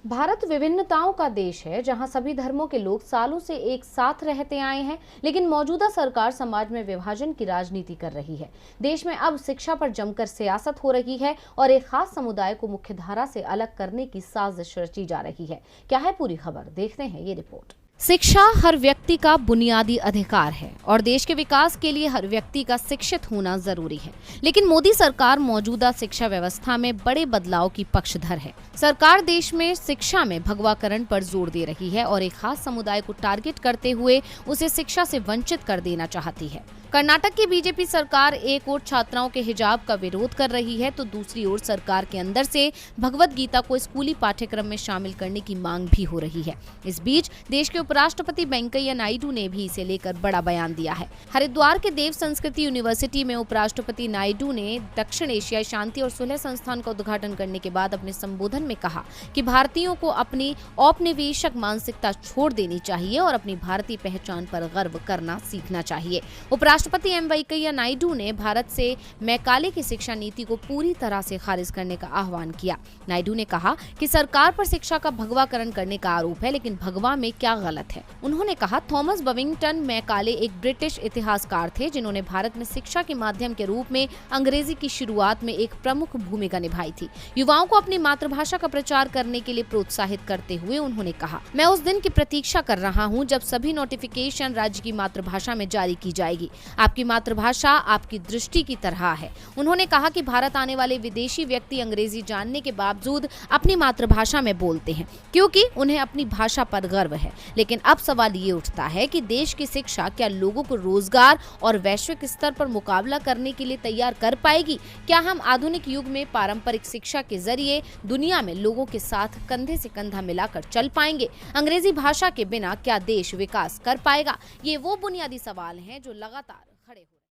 भारत विभिन्नताओं का देश है, जहां सभी धर्मों के लोग सालों से एक साथ रहते आए हैं। लेकिन मौजूदा सरकार समाज में विभाजन की राजनीति कर रही है। देश में अब शिक्षा पर जमकर सियासत हो रही है और एक खास समुदाय को मुख्यधारा से अलग करने की साजिश रची जा रही है। क्या है पूरी खबर, देखते हैं ये रिपोर्ट। शिक्षा हर व्यक्ति का बुनियादी अधिकार है और देश के विकास के लिए हर व्यक्ति का शिक्षित होना जरूरी है। लेकिन मोदी सरकार मौजूदा शिक्षा व्यवस्था में बड़े बदलाव की पक्षधर है। सरकार देश में शिक्षा में भगवाकरण पर जोर दे रही है और एक खास समुदाय को टारगेट करते हुए उसे शिक्षा से वंचित कर देना चाहती है। कर्नाटक की बीजेपी सरकार एक ओर छात्राओं के हिजाब का विरोध कर रही है, तो दूसरी ओर सरकार के अंदर से भगवत गीता को स्कूली पाठ्यक्रम में शामिल करने की मांग भी हो रही है। इस बीच देश के उपराष्ट्रपति वेंकैया नायडू ने भी इसे लेकर बड़ा बयान दिया है। हरिद्वार के देव संस्कृति यूनिवर्सिटी में उपराष्ट्रपति नायडू ने दक्षिण एशियाई शांति और सुलह संस्थान का उद्घाटन करने के बाद अपने संबोधन में कहा कि भारतीयों को अपनी औपनिवेशिक मानसिकता छोड़ देनी चाहिए और अपनी भारतीय पहचान पर गर्व करना सीखना चाहिए। राष्ट्रपति एम वेंकैया नायडू ने भारत से मैकाले की शिक्षा नीति को पूरी तरह से खारिज करने का आह्वान किया। नायडू ने कहा कि सरकार पर शिक्षा का भगवाकरण करने का आरोप है, लेकिन भगवा में क्या गलत है। उन्होंने कहा, थॉमस बविंगटन मैकाले एक ब्रिटिश इतिहासकार थे जिन्होंने भारत में शिक्षा के माध्यम के रूप में अंग्रेजी की शुरुआत में एक प्रमुख भूमिका निभाई थी। युवाओं को अपनी मातृभाषा का प्रचार करने के लिए प्रोत्साहित करते हुए उन्होंने कहा, मैं उस दिन की प्रतीक्षा कर रहा हूँ जब सभी नोटिफिकेशन राज्य की मातृभाषा में जारी की जाएगी। आपकी मातृभाषा आपकी दृष्टि की तरह है। उन्होंने कहा कि भारत आने वाले विदेशी व्यक्ति अंग्रेजी जानने के बावजूद अपनी मातृभाषा में बोलते हैं क्योंकि उन्हें अपनी भाषा पर गर्व है। लेकिन अब सवाल ये उठता है कि देश की शिक्षा क्या लोगों को रोजगार और वैश्विक स्तर पर मुकाबला करने के लिए तैयार कर पाएगी? क्या हम आधुनिक युग में पारंपरिक शिक्षा के जरिए दुनिया में लोगों के साथ कंधे से कंधा मिलाकर चल पाएंगे? अंग्रेजी भाषा के बिना क्या देश विकास कर पाएगा? ये वो बुनियादी सवाल हैं जो लगातार खड़े हो